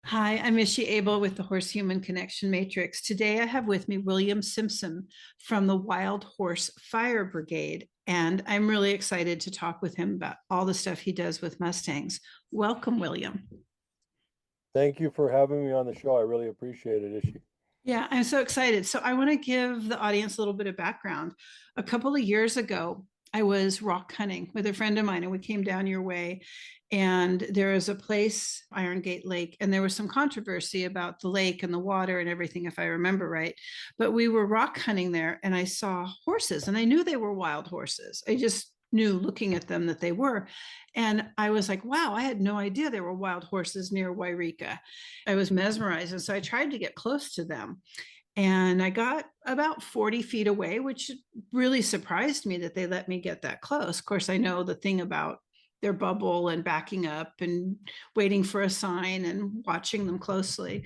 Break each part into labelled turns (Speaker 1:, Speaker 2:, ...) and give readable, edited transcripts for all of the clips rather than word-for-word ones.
Speaker 1: Hi, I'm Mishy Abel with the Horse Human Connection Matrix. Today I have with me William Simpson from the Wild Horse Fire Brigade, and I'm really excited to talk with him about all the stuff he does with Mustangs. Welcome, William.
Speaker 2: Thank you for having me on the show. I really appreciate it, Ishi.
Speaker 1: Yeah, I'm so excited. So, I want to give the audience a little bit of background. A couple of years ago, I was rock hunting with a friend of mine, and we came down your way. And there is a place, Iron Gate Lake, and there was some controversy about the lake and the water and everything, if I remember right. But we were rock hunting there, and I saw horses, and I knew they were wild horses. I just knew looking at them that they were. And I was like, wow, I had no idea there were wild horses near Wairika. I was mesmerized. And so I tried to get close to them. And I got about 40 feet away, which really surprised me that they let me get that close. Of course, I know the thing about their bubble and backing up and waiting for a sign and watching them closely.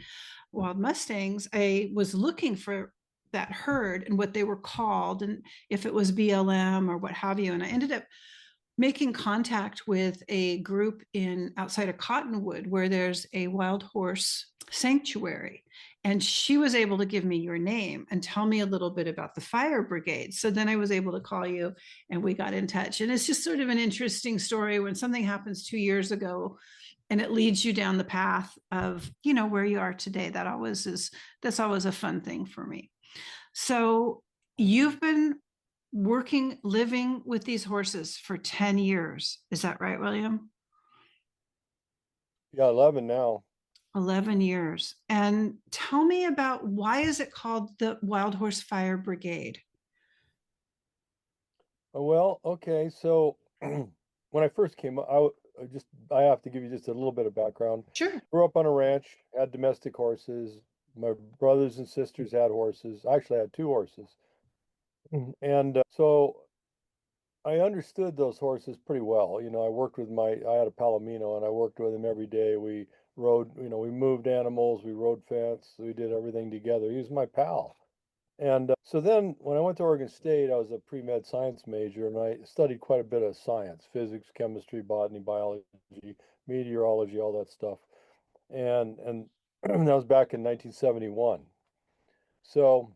Speaker 1: Wild Mustangs, I was looking for that herd and what they were called and if it was BLM or what have you. And I ended up making contact with a group in outside of Cottonwood where there's a wild horse sanctuary, and she was able to give me your name and tell me a little bit about the fire brigade. So then I was able to call you and we got in touch, and it's just sort of an interesting story when something happens 2 years ago and it leads you down the path of where you are today. That's always a fun thing for me. So you've been living with these horses for 10 years. Is that right, William?
Speaker 2: Yeah, 11 now.
Speaker 1: 11 years. And tell me about why is it called the Wild Horse Fire Brigade?
Speaker 2: Well, okay. So when I first came up, I have to give you just a little bit of background.
Speaker 1: Sure.
Speaker 2: Grew up on a ranch, had domestic horses. My brothers and sisters had horses. I actually had two horses. And so I understood those horses pretty well. I had a Palomino and I worked with him every day. We rode, we moved animals, we rode fence, we did everything together. He was my pal. And so then when I went to Oregon State, I was a pre-med science major and I studied quite a bit of science, physics, chemistry, botany, biology, meteorology, all that stuff. And that was back in 1971. So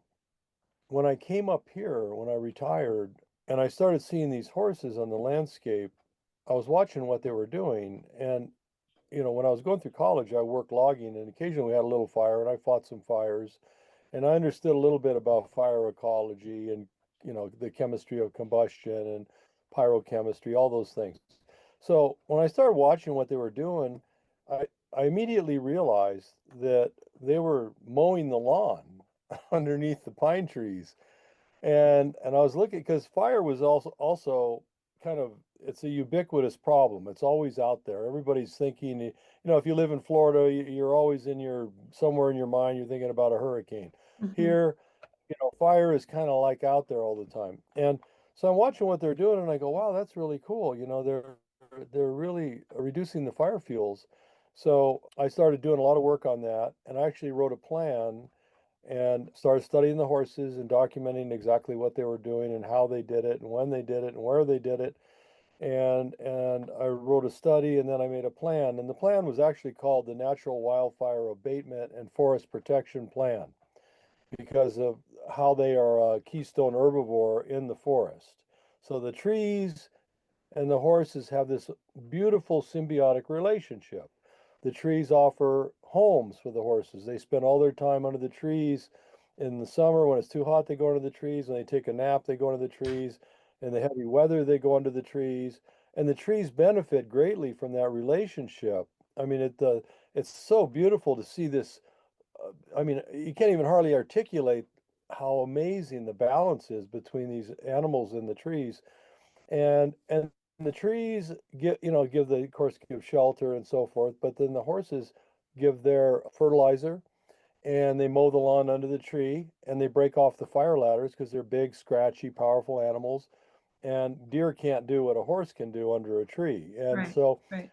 Speaker 2: when I came up here, when I retired, and I started seeing these horses on the landscape, I was watching what they were doing. And, when I was going through college, I worked logging, and occasionally we had a little fire, and I fought some fires. And I understood a little bit about fire ecology and, the chemistry of combustion and pyrochemistry, all those things. So when I started watching what they were doing, I immediately realized that they were mowing the lawn underneath the pine trees. And I was looking because fire was also kind of it's a ubiquitous problem. It's always out there. Everybody's thinking, if you live in Florida, you're always in your somewhere in your mind, you're thinking about a hurricane.
Speaker 1: Mhm.
Speaker 2: Here, fire is kind of like out there all the time. And so I'm watching what they're doing and I go, wow, that's really cool. They're really reducing the fire fuels. So I started doing a lot of work on that and I actually wrote a plan and started studying the horses and documenting exactly what they were doing and how they did it and when they did it and where they did it. And I wrote a study and then I made a plan. And the plan was actually called the Natural Wildfire Abatement and Forest Protection Plan because of how they are a keystone herbivore in the forest. So the trees and the horses have this beautiful symbiotic relationship. The trees offer homes for the horses. They spend all their time under the trees. In the summer, when it's too hot, they go under the trees. When they take a nap, they go under the trees. In the heavy weather, they go under the trees. And the trees benefit greatly from that relationship. I mean, it's so beautiful to see this. I mean, you can't even hardly articulate how amazing the balance is between these animals and the trees and the trees give the of course give shelter and so forth, but then the horses give their fertilizer and they mow the lawn under the tree and they break off the fire ladders because they're big, scratchy, powerful animals. And deer can't do what a horse can do under a tree. And
Speaker 1: Right,
Speaker 2: so
Speaker 1: right.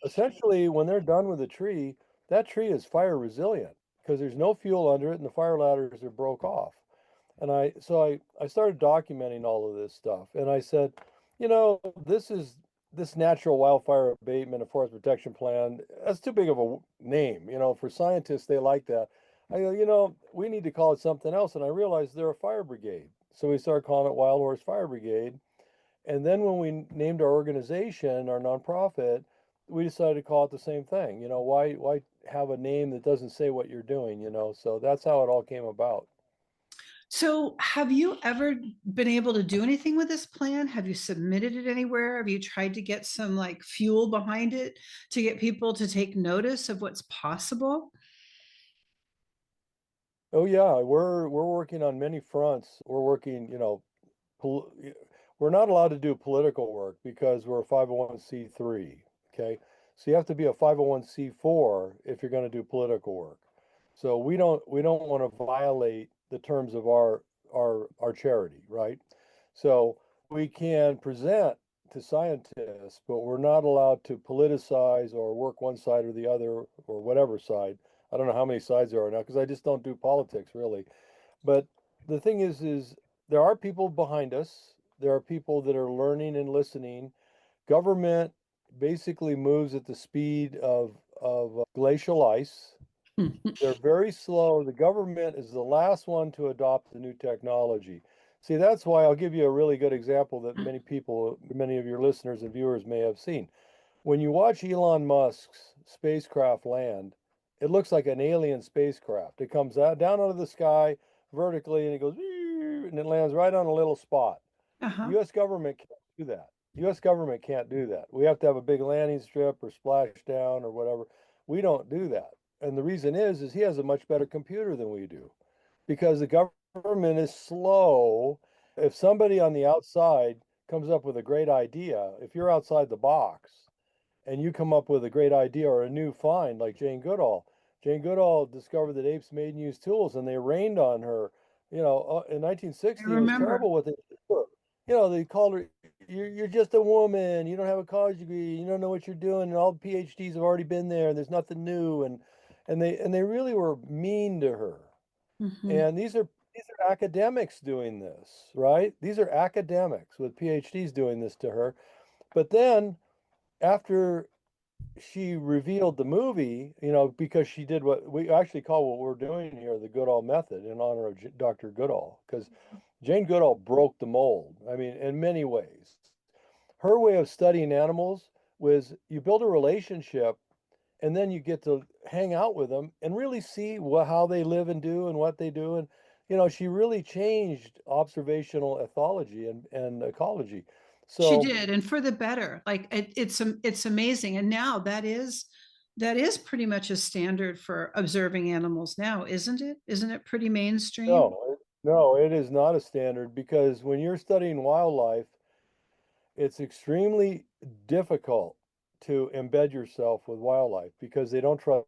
Speaker 2: essentially when they're done with the tree, that tree is fire resilient because there's no fuel under it and the fire ladders are broke off. And I started documenting all of this stuff. And I said, this is this natural wildfire abatement and forest protection plan, that's too big of a name. For scientists, they like that. I go, we need to call it something else. And I realized they're a fire brigade. So we started calling it Wild Horse Fire Brigade. And then when we named our organization, our nonprofit, we decided to call it the same thing. Why have a name that doesn't say what you're doing? So that's how it all came about.
Speaker 1: So, have you ever been able to do anything with this plan? Have you submitted it anywhere? Have you tried to get some like fuel behind it to get people to take notice of what's possible?
Speaker 2: Oh yeah, we're working on many fronts. We're working, pol- we're not allowed to do political work because we're a 501(c)(3. Okay. So you have to be a 501(c)(4) if you're going to do political work. So we don't want to violate the terms of our charity, right? So we can present to scientists, but we're not allowed to politicize or work one side or the other or whatever side. I don't know how many sides there are now because I just don't do politics really. But the thing is there are people behind us. There are people that are learning and listening. Government basically moves at the speed of glacial ice. They're very slow. The government is the last one to adopt the new technology. See, that's why I'll give you a really good example that many of your listeners and viewers may have seen. When you watch Elon Musk's spacecraft land, it looks like an alien spacecraft. It comes out down out of the sky vertically and it goes and it lands right on a little spot. The
Speaker 1: Uh-huh.
Speaker 2: U.S. government can't do that. U.S. government can't do that. We have to have a big landing strip or splashdown or whatever. We don't do that. And the reason is he has a much better computer than we do because the government is slow. If somebody on the outside comes up with a great idea, if you're outside the box, and you come up with a great idea or a new find like Jane Goodall. Jane Goodall discovered that apes made and used tools and they rained on her. In
Speaker 1: I
Speaker 2: 1960, it was
Speaker 1: remember.
Speaker 2: terrible what they did. They called her, you're just a woman. You don't have a college degree. You don't know what you're doing. And all the PhDs have already been there. And there's nothing new. And they really were mean to her.
Speaker 1: Mhm.
Speaker 2: And these are academics doing this, right? These are academics with PhDs doing this to her. But then after she revealed the movie, because she did what we actually call what we're doing here the Goodall method in honor of Dr. Goodall, because Jane Goodall broke the mold. I mean, in many ways. Her way of studying animals was you build a relationship and then you get to hang out with them and really see how they live and do and what they do. And, she really changed observational ethology and ecology.
Speaker 1: She
Speaker 2: So,
Speaker 1: did, and for the better. Like it's amazing. And now that is pretty much a standard for observing animals now, isn't it? Isn't it pretty mainstream?
Speaker 2: no, it is not a standard because when you're studying wildlife, it's extremely difficult to embed yourself with wildlife because they don't trust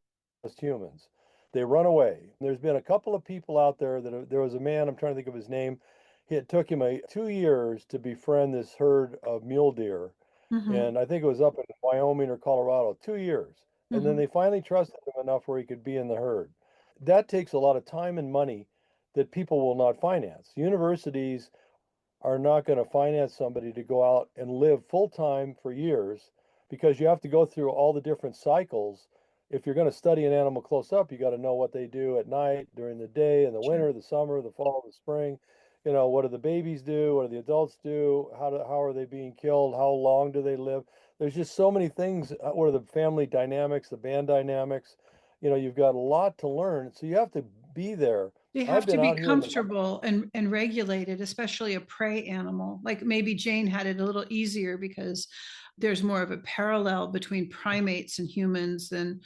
Speaker 2: humans. They run away. There's been a couple of people out there there was a man, I'm trying to think of his name. It took him 2 years to befriend this herd of mule deer.
Speaker 1: Hmm.
Speaker 2: And I think it was up in Wyoming or Colorado, 2 years. And then
Speaker 1: Hmm.
Speaker 2: they finally trusted him enough where he could be in the herd. That takes a lot of time and money that people will not finance. Universities are not going to finance somebody to go out and live full time for years because you have to go through all the different cycles. If you're going to study an animal close up, you got to know what they do at night, during the day, in the
Speaker 1: Sure.
Speaker 2: winter, the summer, the fall, the spring. What do the babies do? What do the adults do? How are they being killed? How long do they live? There's just so many things. What are the family dynamics, the band dynamics? You've got a lot to learn. So you have to be there.
Speaker 1: They
Speaker 2: I've
Speaker 1: have to
Speaker 2: been
Speaker 1: be
Speaker 2: out here in the
Speaker 1: comfortable and regulated, especially a prey animal. Like maybe Jane had it a little easier because there's more of a parallel between primates and humans than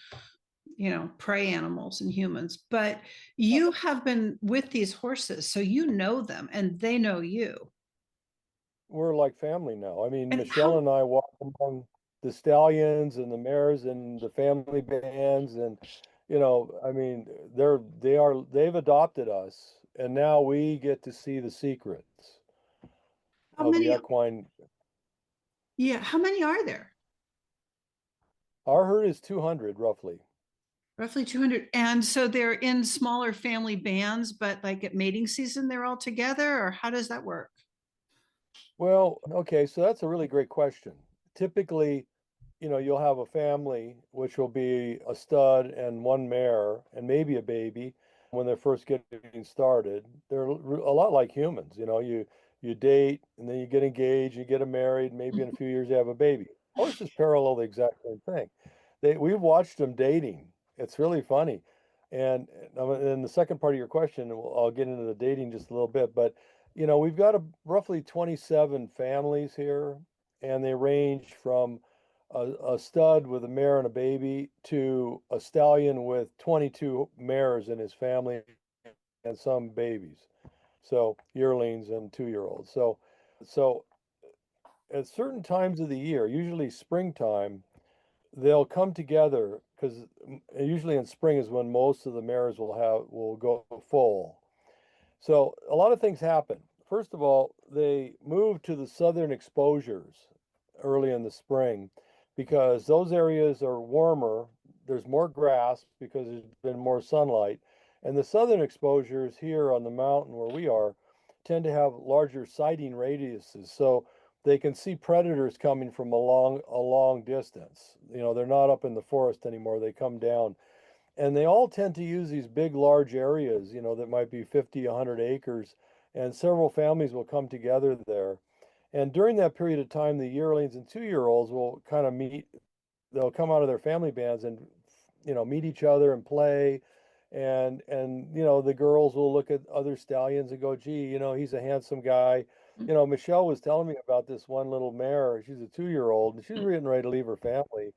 Speaker 1: prey animals and humans. But you have been with these horses, so you know them and they know you.
Speaker 2: we're like family now. I mean,
Speaker 1: And
Speaker 2: Michelle
Speaker 1: how
Speaker 2: and I walk among the stallions and the mares and the family bands and I mean, they've adopted us and now we get to see the secrets
Speaker 1: how
Speaker 2: of the
Speaker 1: many
Speaker 2: equine.
Speaker 1: yeah, how many are there?
Speaker 2: Our herd is 200 roughly.
Speaker 1: Roughly 200. And so they're in smaller family bands, but like at mating season, they're all together, or how does that work?
Speaker 2: Well, okay, so that's a really great question. typically, you'll have a family, which will be a stud and one mare and maybe a baby when they're first getting started. They're a lot like humans. You date and then you get engaged, you get married, maybe in a few years you have a baby. Horses parallel the exact same thing. We've watched them dating. It's really funny. And the second part of your question, I'll get into the dating just a little bit, but we've got roughly 27 families here, and they range from a stud with a mare and a baby to a stallion with 22 mares in his family and some babies. So yearlings and 2-year-olds. So at certain times of the year, usually springtime, they'll come together because usually in spring is when most of the mares will go full. So a lot of things happen. First of all, they move to the southern exposures early in the spring because those areas are warmer. There's more grass because there's been more sunlight. And the southern exposures here on the mountain where we are tend to have larger sighting radiuses. So they can see predators coming from a long distance. They're not up in the forest anymore. They come down, and they all tend to use these big, large areas, that might be 50, 100 acres, and several families will come together there. And during that period of time, the yearlings and 2-year-olds will kind of meet. They'll come out of their family bands and, meet each other and play. And the girls will look at other stallions and go, gee, he's a handsome guy. Michelle was telling me about this one little mare. She's a 2-year-old, and she's getting ready to leave her family.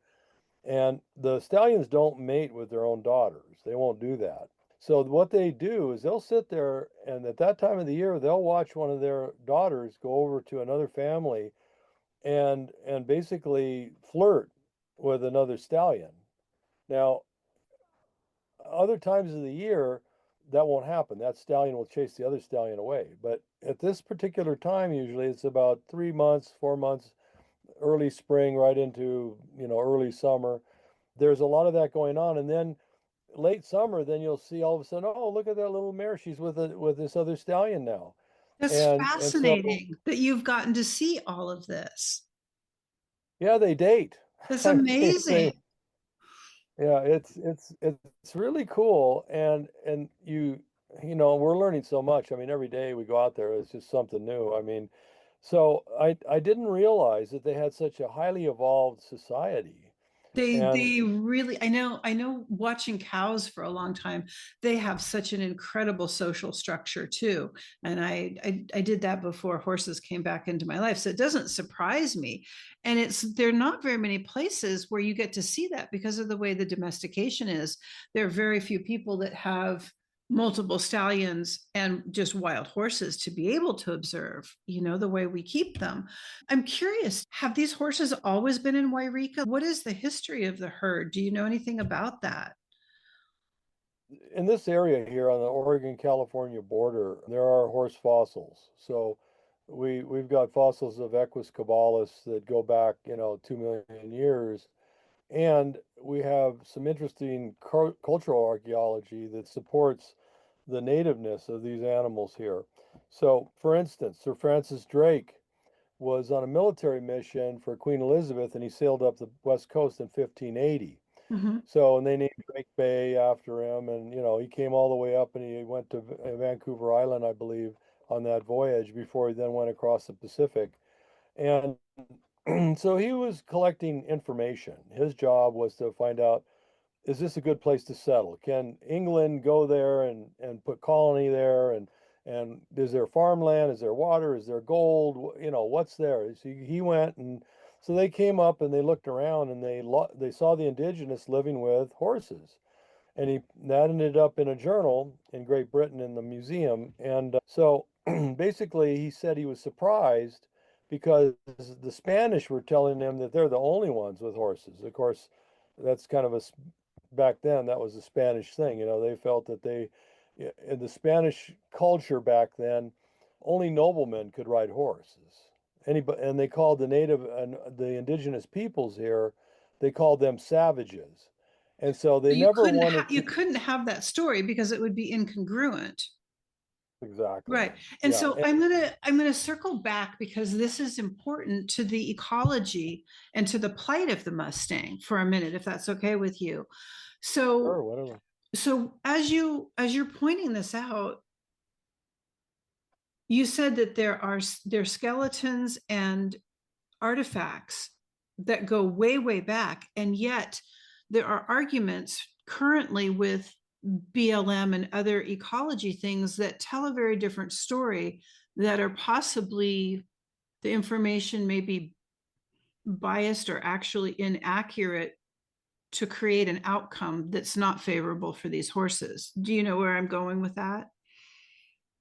Speaker 2: And the stallions don't mate with their own daughters. They won't do that. So what they do is they'll sit there, and at that time of the year, they'll watch one of their daughters go over to another family and basically flirt with another stallion. Now, other times of the year, that won't happen. That stallion will chase the other stallion away. But at this particular time, usually it's about 3 months, 4 months, early spring, right into, early summer. There's a lot of that going on. And then late summer, then you'll see all of a sudden, oh, look at that little mare. She's with this other stallion now.
Speaker 1: That's
Speaker 2: And so,
Speaker 1: fascinating that you've gotten to see all of this.
Speaker 2: yeah, they date.
Speaker 1: That's
Speaker 2: I mean,
Speaker 1: amazing.
Speaker 2: yeah, it's really cool. And we're learning so much. I mean, every day we go out there, it's just something new. I mean, so I didn't realize that they had such a highly evolved society. And
Speaker 1: They really, I know watching cows for a long time, they have such an incredible social structure too. And I did that before horses came back into my life. So it doesn't surprise me. And there are not very many places where you get to see that because of the way the domestication is. There are very few people that have multiple stallions and just wild horses to be able to observe, the way we keep them. I'm curious, have these horses always been in Wairika? What is the history of the herd? Do you know anything about that?
Speaker 2: in this area here on the Oregon-California border, there are horse fossils. So we've got fossils of Equus caballus that go back, 2 million years. And we have some interesting cultural archaeology that supports the nativeness of these animals here. So, for instance, Sir Francis Drake was on a military mission for Queen Elizabeth, and he sailed up the west coast in 1580.
Speaker 1: Mhm.
Speaker 2: So, and they named Drake Bay after him, and he came all the way up and he went to Vancouver Island, I believe, on that voyage before he then went across the Pacific. And so he was collecting information. His job was to find out, is this a good place to settle? Can England go there and put colony there? And is there farmland? Is there water? Is there gold? What's there? So he went, and so they came up and they looked around, and they saw the indigenous living with horses. And that ended up in a journal in Great Britain in the museum. And so basically he said he was surprised because the Spanish were telling him that they're the only ones with horses. Of course, that's kind of back then, that was a Spanish thing. They felt that in the Spanish culture back then, only noblemen could ride horses. Anybody, and they called the indigenous peoples here, they called them savages. And so they
Speaker 1: You
Speaker 2: never
Speaker 1: couldn't
Speaker 2: wanted
Speaker 1: you
Speaker 2: to.
Speaker 1: couldn't have that story because it would be incongruent.
Speaker 2: exactly.
Speaker 1: Right. And
Speaker 2: Yeah.
Speaker 1: so I'm gonna circle back because this is important to the ecology and to the plight of the Mustang for a minute, if that's okay with you.
Speaker 2: Sure,
Speaker 1: So
Speaker 2: whatever.
Speaker 1: as you're pointing this out, you said that there are skeletons and artifacts that go way, way back, and yet there are arguments currently with BLM and other ecology things that tell a very different story, that are possibly the information may be biased or actually inaccurate to create an outcome that's not favorable for these horses. Do you know where I'm going with that?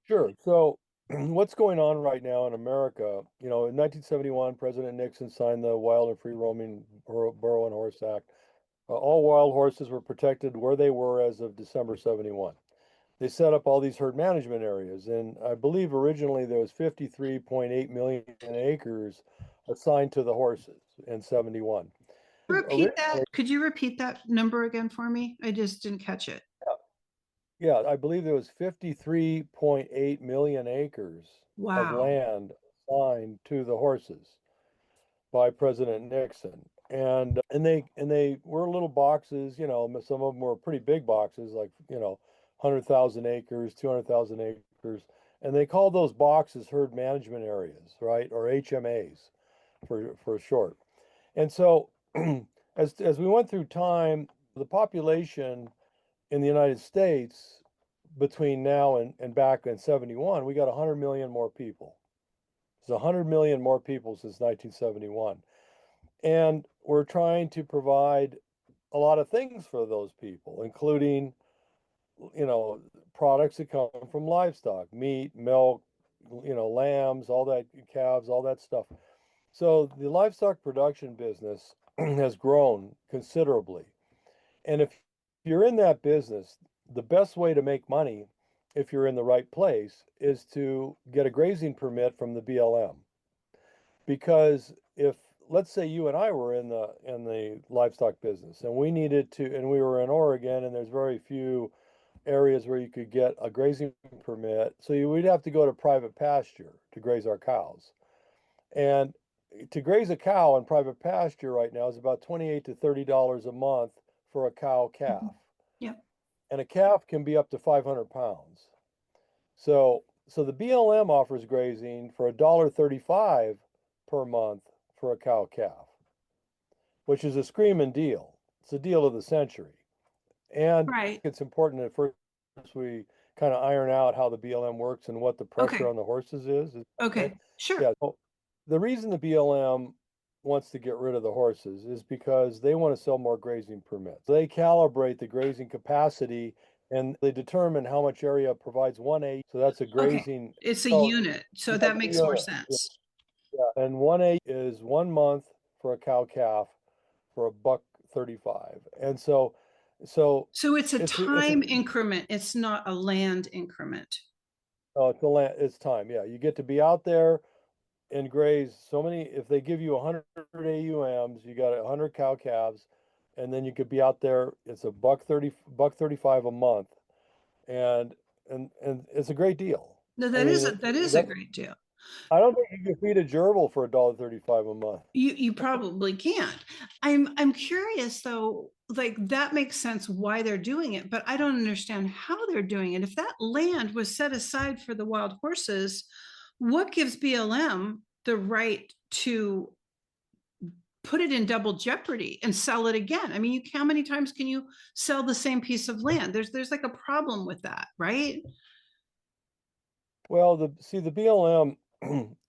Speaker 2: Sure. So, what's going on right now in America? You know, in 1971, President Nixon signed the Wild and Free Roaming Burro and Horse Act. All wild horses were protected where they were as of December 71. They set up all these herd management areas, and I believe originally there was 53.8 million acres assigned to the horses in 71.
Speaker 1: Repeat that.
Speaker 2: Originally,
Speaker 1: Could you repeat that number again for me? I just didn't catch it.
Speaker 2: yeah, I believe there was 53.8 million acres of
Speaker 1: Wow.
Speaker 2: land assigned to the horses by President Nixon. And they were little boxes, you know, some of them were pretty big boxes, like, you know, 100,000 acres, 200,000 acres. And they called those boxes herd management areas, right? Or HMAs for short. And so as we went through time, the population in the United States between now and back in 71, we got 100 million more people. There's 100 million more people since 1971. And we're trying to provide a lot of things for those people, including, you know, products that come from livestock, meat, milk, you know, lambs, all that, calves, all that stuff. So the livestock production business has grown considerably. And if you're in that business, the best way to make money, if you're in the right place, is to get a grazing permit from the BLM. Because if, let's say you and I were in the livestock business and we needed to, and we were in Oregon and there's very few areas where you could get a grazing permit, so we'd have to go to private pasture to graze our cows. And to graze a cow in private pasture right now is about 28 to $30 a month for a cow
Speaker 1: Mhm.
Speaker 2: calf.
Speaker 1: Yep.
Speaker 2: And a calf can be up to 500 pounds. So the BLM offers grazing for $1.35 per month for a cow calf, which is a screaming deal. It's a deal of the century. And
Speaker 1: Right.
Speaker 2: it's important that first we kind of iron out how the BLM works and what the pressure
Speaker 1: Okay.
Speaker 2: on the horses is. Okay.
Speaker 1: Okay. Sure.
Speaker 2: Yeah. So the reason the BLM wants to get rid of the horses is because they want to sell more grazing permits. They calibrate the grazing capacity and they determine how much area provides 1A. So that's a
Speaker 1: Okay.
Speaker 2: grazing.
Speaker 1: It's a
Speaker 2: So
Speaker 1: unit, so
Speaker 2: that's
Speaker 1: that
Speaker 2: a
Speaker 1: makes more
Speaker 2: unit. Yeah.
Speaker 1: sense.
Speaker 2: Yeah. And 1A is 1 month for a cow calf for a buck 35. And so
Speaker 1: So it's a
Speaker 2: it's a
Speaker 1: time increment. It's not a land increment.
Speaker 2: oh, it's a land, it's time. Yeah, you get to be out there and graze so many. If they give you 100 AUMs, you got 100 cow calves, and then you could be out there. It's a buck 35 a month, and and it's a great deal.
Speaker 1: No,
Speaker 2: I
Speaker 1: that
Speaker 2: mean,
Speaker 1: is a
Speaker 2: that's,
Speaker 1: great deal.
Speaker 2: I don't think you can feed a gerbil for $1.35 a month.
Speaker 1: You probably can't. I'm curious though, like that makes sense why they're doing it, but I don't understand how they're doing it. If that land was set aside for the wild horses, what gives BLM the right to put it in double jeopardy and sell it again? I mean, how many times can you sell the same piece of land? There's like a problem with that, right?
Speaker 2: Well, the BLM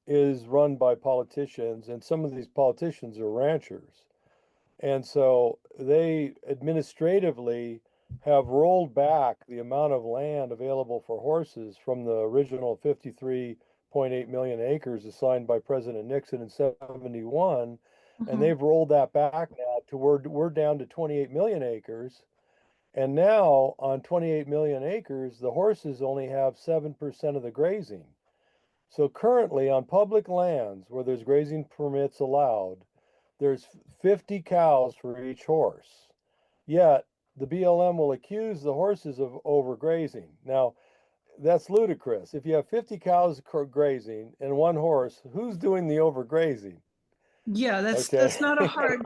Speaker 2: is run by politicians, and some of these politicians are ranchers. And so they administratively have rolled back the amount of land available for horses from the original 53.8 million acres assigned by President Nixon in 71. And
Speaker 1: Mhm.
Speaker 2: they've rolled that back now to we're down to 28 million acres. And now on 28 million acres, the horses only have 7% of the grazing. So currently on public lands where there's grazing permits allowed, there's 50 cows for each horse. Yet the BLM will accuse the horses of overgrazing. Now, that's ludicrous. If you have 50 cows grazing and one horse, who's doing the overgrazing?
Speaker 1: Yeah,
Speaker 2: Okay.
Speaker 1: that's not a hard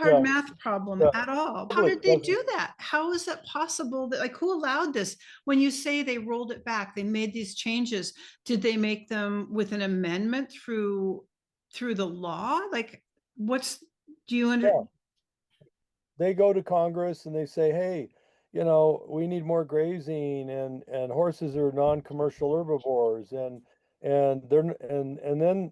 Speaker 2: Yeah,
Speaker 1: math problem
Speaker 2: yeah,
Speaker 1: at all. How
Speaker 2: public
Speaker 1: did they
Speaker 2: doesn't.
Speaker 1: do that? How is that possible? That, like, who allowed this? When you say they rolled it back, they made these changes. Did they make them with an amendment through the law? Like, what's do you under
Speaker 2: Yeah, they go to Congress and they say, hey, we need more grazing, and horses are non-commercial herbivores, and then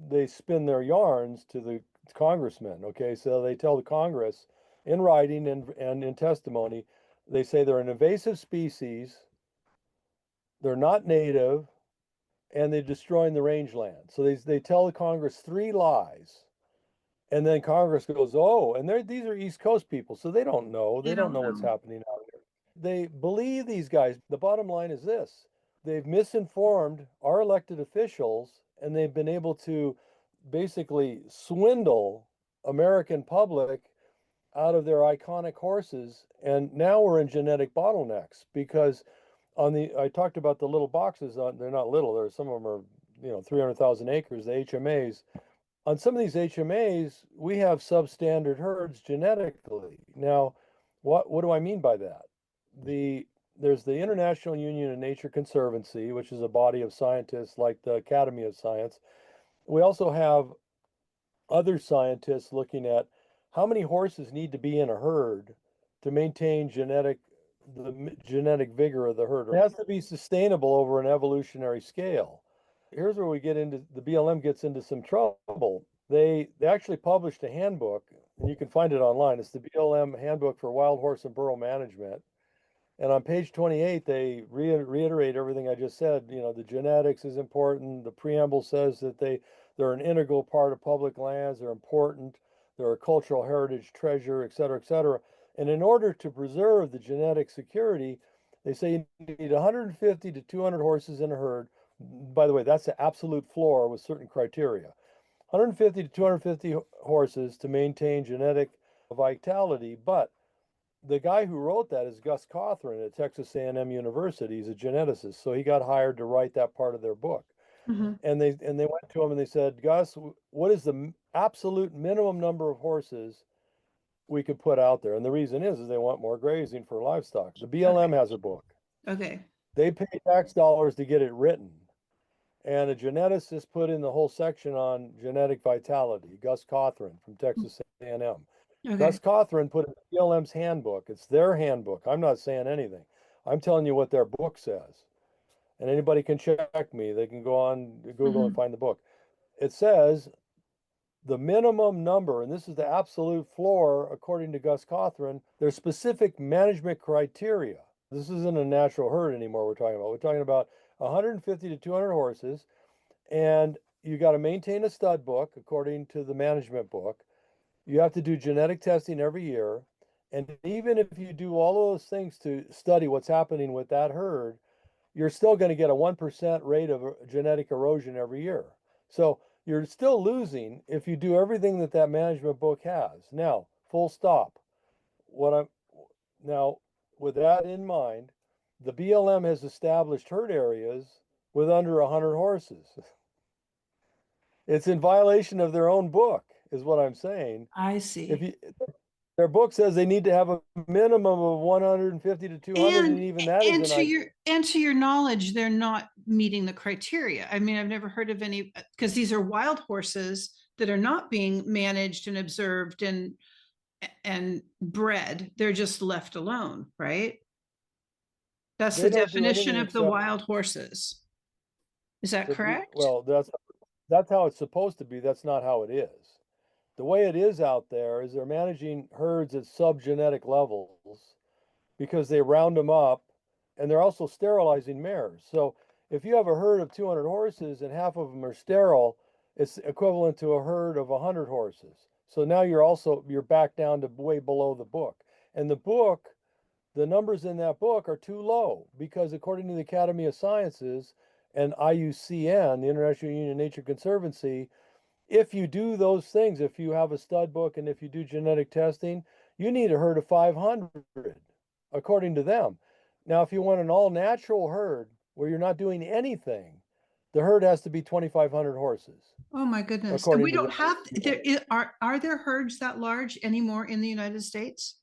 Speaker 2: they spin their yarns to the congressmen. Okay, so they tell the Congress in writing and in testimony, they say they're an invasive species, they're not native, and they're destroying the rangeland. So they tell the Congress three lies. And then Congress goes, oh, and these are East Coast people, so they don't know.
Speaker 1: they
Speaker 2: They don't
Speaker 1: don't
Speaker 2: know what's
Speaker 1: know.
Speaker 2: happening out here. They believe these guys. The bottom line is this: they've misinformed our elected officials, and they've been able to basically swindle American public out of their iconic horses. And now we're in genetic bottlenecks because I talked about the little boxes. They're not little. Some of them are 300,000 acres. The HMAs, on some of these HMAs, we have substandard herds genetically. Now, what do I mean by that? There's the International Union of Nature Conservancy, which is a body of scientists like the Academy of Science. We also have other scientists looking at how many horses need to be in a herd to maintain the genetic vigor of the herd. It has to be sustainable over an evolutionary scale. Here's where the BLM gets into some trouble. They actually published a handbook, and you can find it online. It's the BLM Handbook for Wild Horse and Burro Management. And on page 28, they reiterate everything I just said. The genetics is important. The preamble says that they're an integral part of public lands. They're important. They're a cultural heritage treasure, et cetera, et cetera. And in order to preserve the genetic security, they say you need 150 to 200 horses in a herd. By the way, that's the absolute floor with certain criteria. 150 to 250 horses to maintain genetic vitality. But the guy who wrote that is Gus Cothran at Texas A&M University. He's a geneticist, so he got hired to write that part of their book.
Speaker 1: Mhm.
Speaker 2: And they went to him and they said, Gus, what is the absolute minimum number of horses we could put out there? And the reason is they want more grazing for livestock. The BLM
Speaker 1: Okay.
Speaker 2: has a book.
Speaker 1: Okay.
Speaker 2: They pay tax dollars to get it written. And a geneticist put in the whole section on genetic vitality, Gus Cothran from Texas A&M. Gus
Speaker 1: Okay.
Speaker 2: Cothran put in BLM's handbook. It's their handbook. I'm not saying anything. I'm telling you what their book says. And anybody can check me. They can go on Google and
Speaker 1: Mhm.
Speaker 2: find the book. It says the minimum number, and this is the absolute floor, according to Gus Cothran, there's specific management criteria. This isn't a natural herd anymore we're talking about. We're talking about 150 to 200 horses, and you got to maintain a stud book according to the management book. You have to do genetic testing every year. And even if you do all those things to study what's happening with that herd, you're still going to get a 1% rate of genetic erosion every year. So you're still losing if you do everything that management book has. Now, full stop. What I'm now, with that in mind, the BLM has established herd areas with under 100 horses. It's in violation of their own book, is what I'm saying.
Speaker 1: I
Speaker 2: If
Speaker 1: see.
Speaker 2: you Their book says they need to have a minimum of 150 to 200, and
Speaker 1: And
Speaker 2: even that isn't.
Speaker 1: to your knowledge, they're not meeting the criteria. I mean, I've never heard of any, because these are wild horses that are not being managed and observed and bred. They're just left alone, right? That's the
Speaker 2: They don't do
Speaker 1: definition
Speaker 2: anything
Speaker 1: of the
Speaker 2: except
Speaker 1: wild horses. Is that correct?
Speaker 2: well, that's how it's supposed to be. That's not how it is. The way it is out there is they're managing herds at subgenetic levels because they round them up, and they're also sterilizing mares. So if you have a herd of 200 horses and half of them are sterile, it's equivalent to a herd of 100 horses. So now you're back down to way below the book. And the numbers in that book are too low because according to the Academy of Sciences and IUCN, the International Union of Nature Conservancy, if you do those things, if you have a stud book and if you do genetic testing, you need a herd of 500, according to them. Now, if you want an all natural herd, where you're not doing anything, the herd has to be 2,500 horses,
Speaker 1: Oh my goodness. And we
Speaker 2: according to the
Speaker 1: don't have
Speaker 2: USDA.
Speaker 1: are there herds that large anymore in the United States?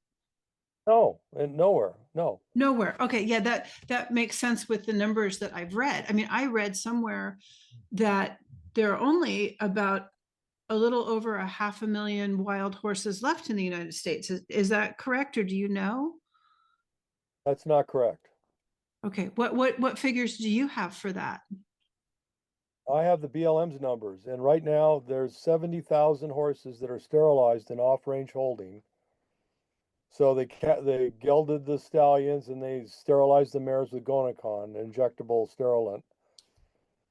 Speaker 2: No, and nowhere. No.
Speaker 1: Nowhere. Okay, yeah, that makes sense with the numbers that I've read. I mean, I read somewhere that there are only about a little over a 500,000 wild horses left in the United States. Is that correct, or do you know?
Speaker 2: That's not correct.
Speaker 1: Okay, what figures do you have for that?
Speaker 2: I have the BLM's numbers, and right now there's 70,000 horses that are sterilized in off-range holding. So they gelded the stallions and they sterilized the mares with Gonacon, injectable sterilant.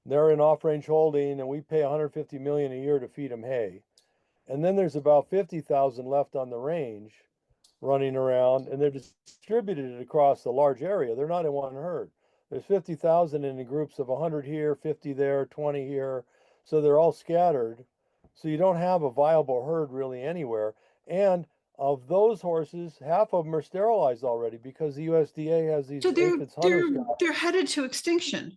Speaker 2: They're in off-range holding, and we pay 150 million a year to feed them hay. And then there's about 50,000 left on the range running around, and they're distributed across a large area. They're not in one herd. There's 50,000 in the groups of 100 here, 50 there, 20 here. So they're all scattered. So you don't have a viable herd really anywhere. And of those horses, half of them are sterilized already because the USDA has
Speaker 1: So
Speaker 2: these
Speaker 1: they're
Speaker 2: aphids hunters.
Speaker 1: they're they're headed to extinction.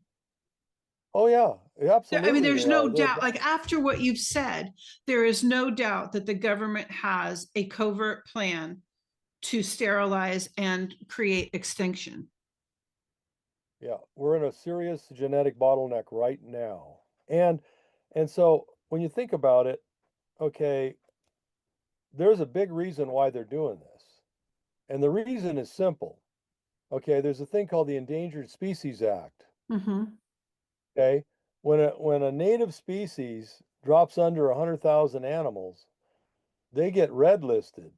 Speaker 2: Oh yeah,
Speaker 1: I mean,
Speaker 2: absolutely
Speaker 1: there's
Speaker 2: they
Speaker 1: no
Speaker 2: are.
Speaker 1: doubt, like after what you've said, there is no doubt that the government has a covert plan to sterilize and create extinction.
Speaker 2: Yeah, we're in a serious genetic bottleneck right now. And so when you think about it, okay, there's a big reason why they're doing this. And the reason is simple. Okay, there's a thing called the Endangered Species Act.
Speaker 1: Mm-hmm.
Speaker 2: Okay, when a native species drops under 100,000 animals, they get red listed.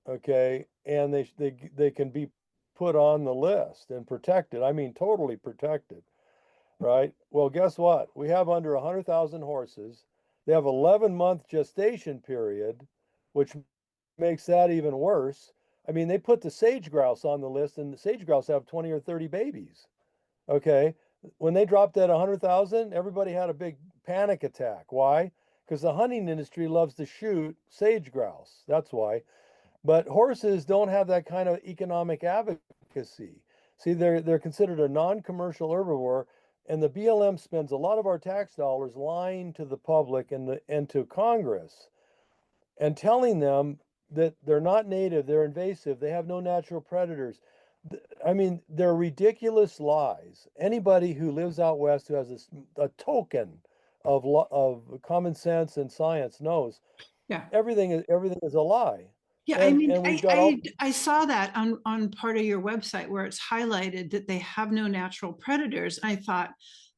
Speaker 2: Okay, and they can be put on the list and protected. I mean, totally protected. Right? Well, guess what? We have under 100,000 horses. They have 11-month gestation period, which makes that even worse. I mean, they put the sage grouse on the list, and the sage grouse have 20 or 30 babies. Okay. When they dropped at 100,000, everybody had a big panic attack. Why? Because the hunting industry loves to shoot sage grouse. That's why. But horses don't have that kind of economic advocacy. See, they're considered a non-commercial herbivore, and the BLM spends a lot of our tax dollars lying to the public and to Congress and telling them that they're not native, they're invasive, they have no natural predators. I mean, they're ridiculous lies. Anybody who lives out west who has a token of common sense and science knows
Speaker 1: Yeah.
Speaker 2: everything is a lie.
Speaker 1: Yeah, I
Speaker 2: And
Speaker 1: mean,
Speaker 2: we've got all
Speaker 1: I saw that on part of your website where it's highlighted that they have no natural predators. I thought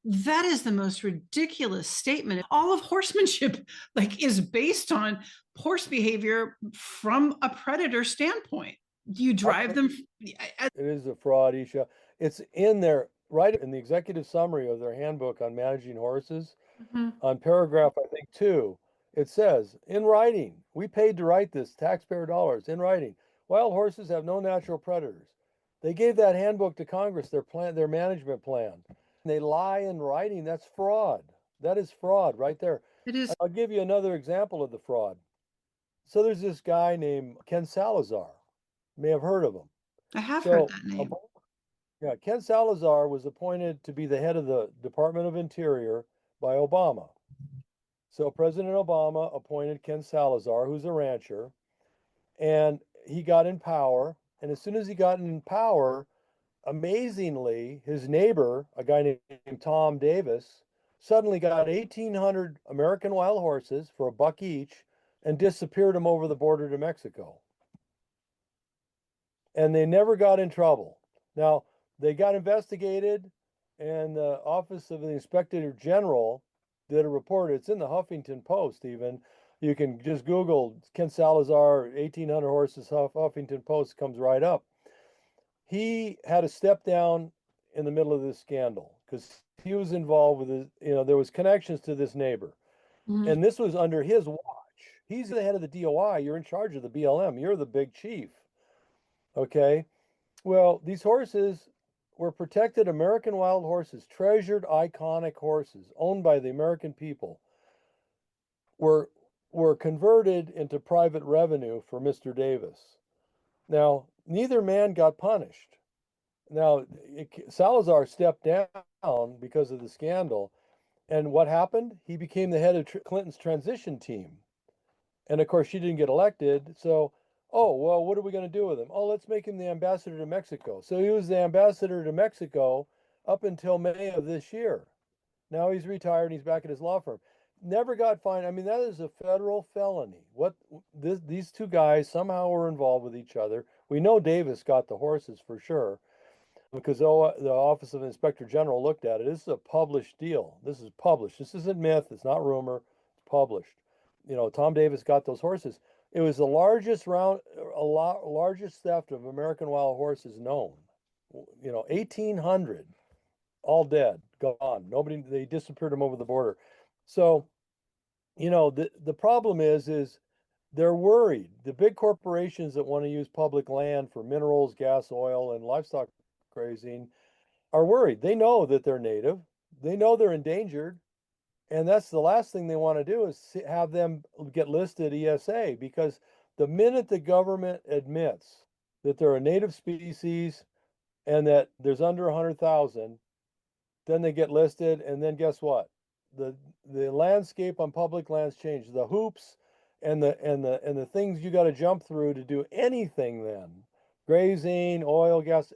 Speaker 1: that is the most ridiculous statement. All of horsemanship like is based on horse behavior from a predator standpoint. Do you drive them?
Speaker 2: it is a fraud, Isha. It's in there right in the executive summary of their handbook on managing horses.
Speaker 1: Mhm.
Speaker 2: On paragraph, I think, 2, it says, in writing, we paid to write this, taxpayer dollars, in writing, wild horses have no natural predators. They gave that handbook to Congress, their management plan. They lie in writing. That's fraud. That is fraud right there.
Speaker 1: It is.
Speaker 2: I'll give you another example of the fraud. So there's this guy named Ken Salazar. You may have heard of him.
Speaker 1: I have heard
Speaker 2: So,
Speaker 1: that name.
Speaker 2: yeah, Ken Salazar was appointed to be the head of the Department of Interior by Obama. So President Obama appointed Ken Salazar, who's a rancher, and he got in power. And as soon as he got in power, amazingly, his neighbor, a guy named Tom Davis, suddenly got 1,800 American wild horses for $1 each and disappeared them over the border to Mexico. And they never got in trouble. Now, they got investigated, and the Office of the Inspector General did a report. It's in the Huffington Post, even. You can just Google Ken Salazar, 1,800 horses, Huffington Post comes right up. He had to step down in the middle of this scandal because he was involved with there was connections to this neighbor.
Speaker 1: Mhm.
Speaker 2: And this was under his watch. He's the head of the DOI. You're in charge of the BLM. You're the big chief. Okay. Well, these horses were protected American wild horses, treasured, iconic horses owned by the American people, were converted into private revenue for Mr. Davis. Now, neither man got punished. Now, Salazar stepped down because of the scandal. And what happened? He became the head of Clinton's transition team. And of course, she didn't get elected. So, oh, well, what are we going to do with him? Oh, let's make him the ambassador to Mexico. So he was the ambassador to Mexico up until May of this year. Now he's retired and he's back at his law firm. Never got fined. I mean, that is a federal felony. These two guys somehow were involved with each other. We know Davis got the horses for sure because the Office of Inspector General looked at it. This is a published deal. This is published. This isn't myth. It's not rumor. It's published. Tom Davis got those horses. It was the largest theft of American wild horses known. 1,800, all dead, gone. Nobody. They disappeared them over the border. So, the problem is they're worried. The big corporations that want to use public land for minerals, gas, oil, and livestock grazing are worried. They know that they're native. They know they're endangered. And that's the last thing they want to do is have them get listed ESA, because the minute the government admits that they're a native species and that there's under 100,000, then they get listed. And then guess what? The landscape on public lands change. The hoops and the things you got to jump through to do anything then, grazing, oil, gas,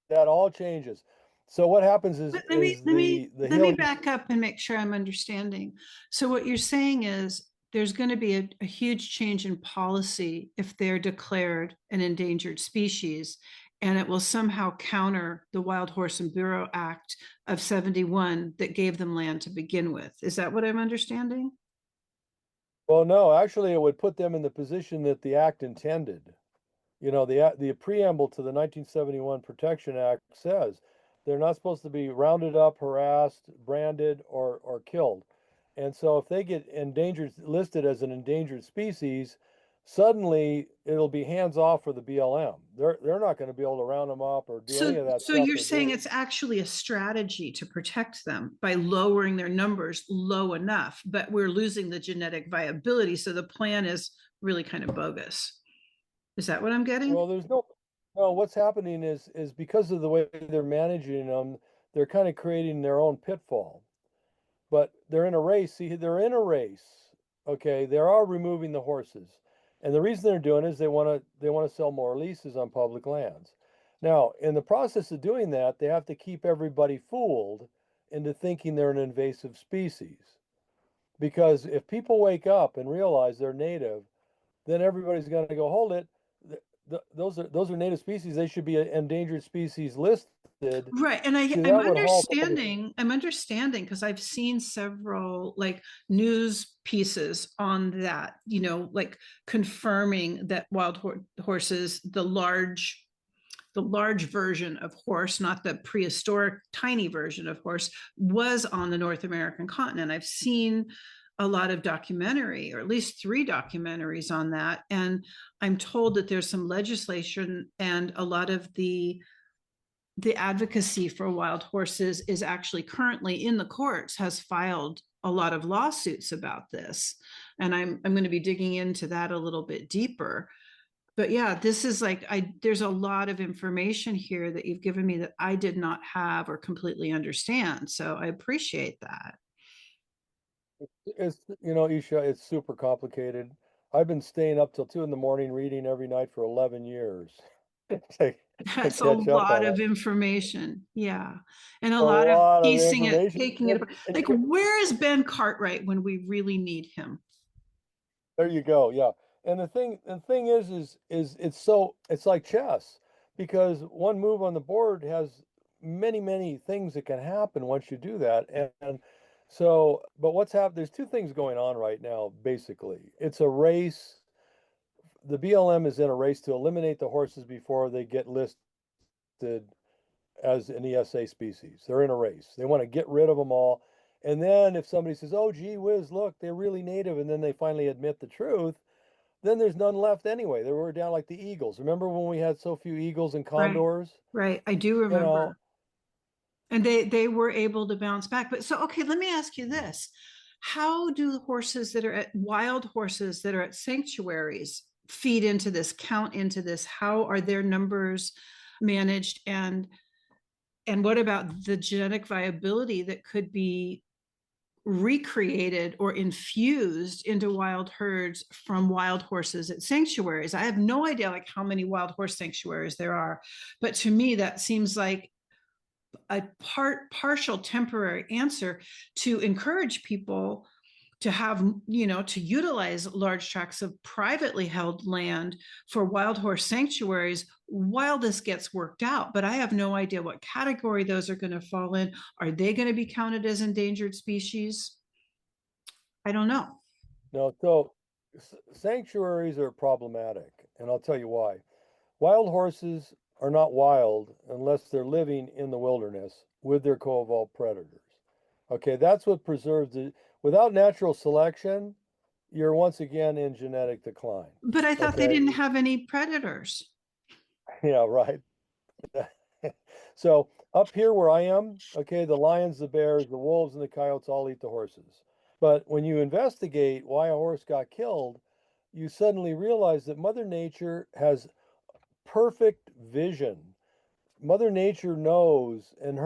Speaker 2: that all changes. So what happens is
Speaker 1: Let me
Speaker 2: is
Speaker 1: let me
Speaker 2: the
Speaker 1: let me
Speaker 2: hill.
Speaker 1: back up and make sure I'm understanding. So what you're saying is there's going to be a huge change in policy if they're declared an endangered species, and it will somehow counter the Wild Horse and Bureau Act of 71 that gave them land to begin with. Is that what I'm understanding?
Speaker 2: Well, no, actually, it would put them in the position that the act intended. The preamble to the 1971 Protection Act says they're not supposed to be rounded up, harassed, branded, or killed. And so if they get endangered, listed as an endangered species, suddenly it'll be hands off for the BLM. They're not going to be able to round them up or do any
Speaker 1: So,
Speaker 2: of that
Speaker 1: so
Speaker 2: stuff
Speaker 1: you're
Speaker 2: they're
Speaker 1: saying
Speaker 2: doing.
Speaker 1: it's actually a strategy to protect them by lowering their numbers low enough, but we're losing the genetic viability. So the plan is really kind of bogus. Is that what I'm getting?
Speaker 2: Well, there's no. What's happening is because of the way they're managing them, they're kind of creating their own pitfall. But they're in a race. See, they're in a race. Okay, they are removing the horses, and the reason they're doing it is they want to sell more leases on public lands. Now, in the process of doing that, they have to keep everybody fooled into thinking they're an invasive species. Because if people wake up and realize they're native, then everybody's going to go, hold it. Those are native species. They should be an endangered species listed.
Speaker 1: Right. And
Speaker 2: See,
Speaker 1: I'm
Speaker 2: that would halt all this.
Speaker 1: understanding because I've seen several like news pieces on that, like confirming that horses, the large version of horse, not the prehistoric tiny version of horse, was on the North American continent. I've seen a lot of documentary, or at least 3 documentaries on that. And I'm told that there's some legislation, and a lot of the advocacy for wild horses is actually currently in the courts, has filed a lot of lawsuits about this. And I'm going to be digging into that a little bit deeper. But yeah, this is like there's a lot of information here that you've given me that I did not have or completely understand. So I appreciate that.
Speaker 2: Isha, it's super complicated. I've been staying up till 2 in the morning reading every night for 11 years to
Speaker 1: That's a
Speaker 2: catch up
Speaker 1: lot
Speaker 2: on
Speaker 1: of
Speaker 2: it.
Speaker 1: information. Yeah. And a
Speaker 2: A
Speaker 1: lot of
Speaker 2: lot of
Speaker 1: piecing it,
Speaker 2: information.
Speaker 1: taking it apart.
Speaker 2: And
Speaker 1: Like, where is Ben Cartwright when we really need him?
Speaker 2: there you go. Yeah. And the thing is it's like chess, because one move on the board has many, many things that can happen once you do that. And so, but what's happened, there's two things going on right now, basically. It's a race. The BLM is in a race to eliminate the horses before they get listed as an ESA species. They're in a race. They want to get rid of them all. And then if somebody says, "Oh, gee whiz, look, they're really native," and then they finally admit the truth, then there's none left anyway. They were down like the eagles. Remember when we had so few eagles and
Speaker 1: Right.
Speaker 2: condors?
Speaker 1: Right. I do
Speaker 2: You
Speaker 1: remember.
Speaker 2: know,
Speaker 1: And they were able to bounce back. But so, okay, let me ask you this. How do the horses that are at wild horses that are at sanctuaries feed into this, count into this? How are their numbers managed? And And what about the genetic viability that could be recreated or infused into wild herds from wild horses at sanctuaries? I have no idea like how many wild horse sanctuaries there are, but to me that seems like a partial temporary answer to encourage people to have, to utilize large tracts of privately held land for wild horse sanctuaries while this gets worked out. But I have no idea what category those are going to fall in. Are they going to be counted as endangered species? I don't know.
Speaker 2: No, so sanctuaries are problematic, and I'll tell you why. Wild horses are not wild unless they're living in the wilderness with their co-evolved predators. Okay, that's what preserves it. Without natural selection, you're once again in genetic decline.
Speaker 1: But I thought they
Speaker 2: Okay,
Speaker 1: didn't have any predators.
Speaker 2: yeah, right. So up here where I am, okay, the lions, the bears, the wolves, and the coyotes all eat the horses. But when you investigate why a horse got killed, you suddenly realize that Mother Nature has perfect vision. Mother Nature knows, and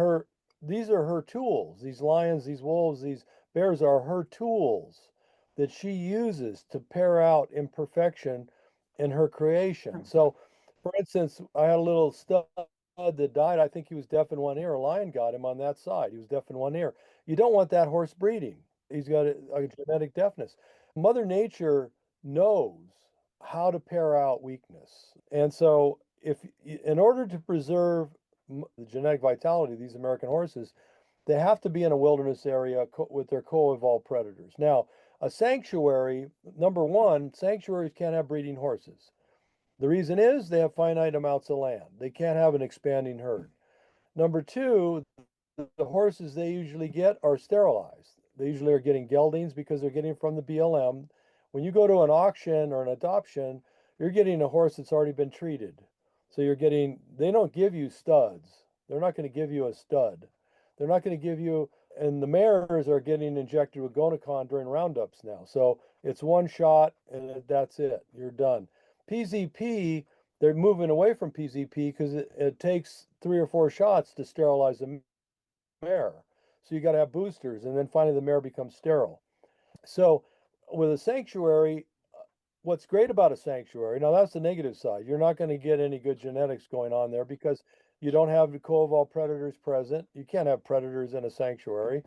Speaker 2: these are her tools. These lions, these wolves, these bears are her tools that she uses to pair out imperfection in her creation. So, for instance, I had a little stud that died. I think he was deaf in one ear. A lion got him on that side. He was deaf in one ear. You don't want that horse breeding. He's got a genetic deafness. Mother Nature knows how to pair out weakness. And so if in order to preserve the genetic vitality of these American horses, they have to be in a wilderness area with their co-evolved predators. Now, a sanctuary, number one, sanctuaries can't have breeding horses. The reason is they have finite amounts of land. They can't have an expanding herd. Number two, the horses they usually get are sterilized. They usually are getting geldings because they're getting from the BLM. When you go to an auction or an adoption, you're getting a horse that's already been treated. So they don't give you studs. They're not going to give you a stud. They're not going to give you, and the mares are getting injected with Gonacon during roundups now. So it's one shot and that's it. You're done. PZP, they're moving away from PZP because it takes 3 or 4 shots to sterilize a mare. So you got to have boosters, and then finally the mare becomes sterile. So with a sanctuary, what's great about a sanctuary, now that's the negative side. You're not going to get any good genetics going on there because you don't have the co-evolved predators present. You can't have predators in a sanctuary.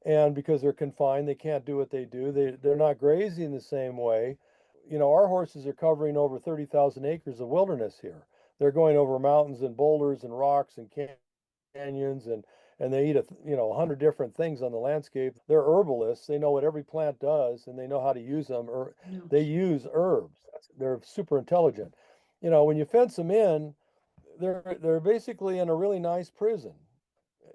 Speaker 2: And because they're confined, they can't do what they do. They're not grazing the same way. Our horses are covering over 30,000 acres of wilderness here. They're going over mountains and boulders and rocks and canyons, and they eat 100 different things on the landscape. They're herbalists. They know what every plant does, and they know how to use them. Or
Speaker 1: No.
Speaker 2: they use herbs. They're super intelligent. When you fence them in, they're basically in a really nice prison.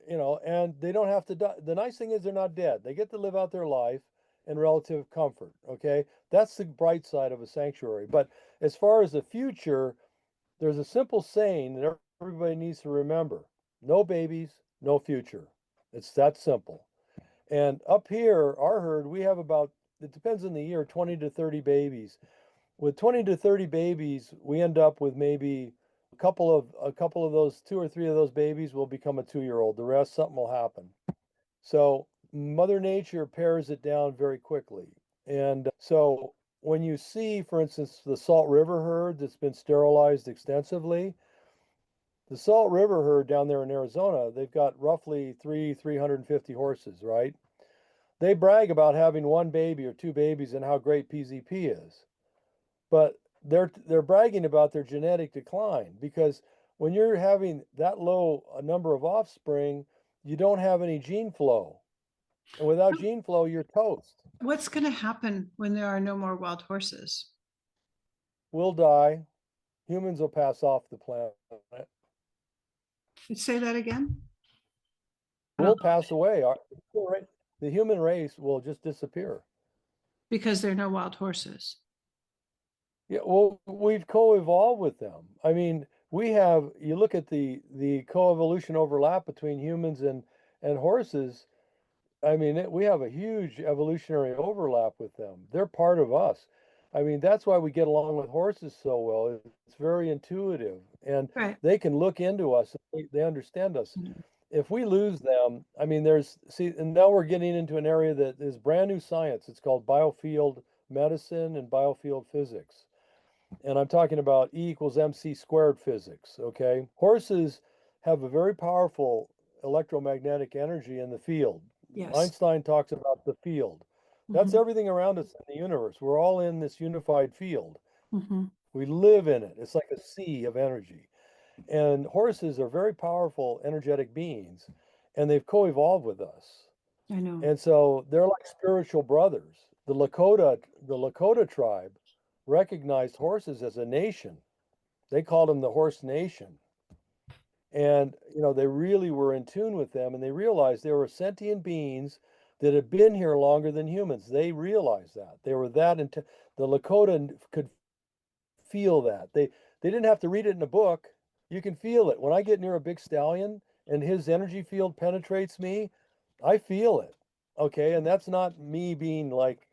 Speaker 2: And they don't have to die. The nice thing is they're not dead. They get to live out their life in relative comfort. Okay, that's the bright side of a sanctuary. But as far as the future, there's a simple saying that everybody needs to remember: no babies, no future. It's that simple. And up here, our herd, we have about, it depends on the year, 20 to 30 babies. With 20 to 30 babies, we end up with maybe a couple of those, 2 or 3 of those babies will become a 2-year old. The rest, something will happen. So Mother Nature pares it down very quickly. And so when you see, for instance, the Salt River herd that's been sterilized extensively, the Salt River herd down there in Arizona, they've got roughly 350 horses, right? They brag about having one baby or two babies and how great PZP is. But they're bragging about their genetic decline because when you're having that low a number of offspring, you don't have any gene flow. And without gene flow, you're toast.
Speaker 1: What's going to happen when there are no more wild horses?
Speaker 2: We'll die. Humans will pass off the planet.
Speaker 1: Say that again.
Speaker 2: We'll pass away. The human race will just disappear.
Speaker 1: Because there are no wild horses.
Speaker 2: Yeah, well, we've co-evolved with them. I mean, you look at the co-evolution overlap between humans and horses. I mean, we have a huge evolutionary overlap with them. They're part of us. I mean, that's why we get along with horses so well. It's very intuitive, and
Speaker 1: Right.
Speaker 2: they can look into us. They understand us. if we lose them, I mean, and now we're getting into an area that is brand new science. It's called biofield medicine and biofield physics. And I'm talking about E equals MC squared physics, okay? Horses have a very powerful electromagnetic energy in the field.
Speaker 1: Yes.
Speaker 2: Einstein talks about the field. That's
Speaker 1: Hmm.
Speaker 2: everything around us in the universe. We're all in this unified field.
Speaker 1: Hmm.
Speaker 2: We live in it. It's like a sea of energy. And horses are very powerful, energetic beings, and they've co-evolved with us.
Speaker 1: I know.
Speaker 2: And so they're like spiritual brothers. The Lakota tribe recognized horses as a nation. They called them the horse nation. And they really were in tune with them, and they realized they were sentient beings that had been here longer than humans. They realized that. They were that into the Lakota could feel that. They didn't have to read it in a book. You can feel it. When I get near a big stallion and his energy field penetrates me, I feel it. Okay, and that's not me being like,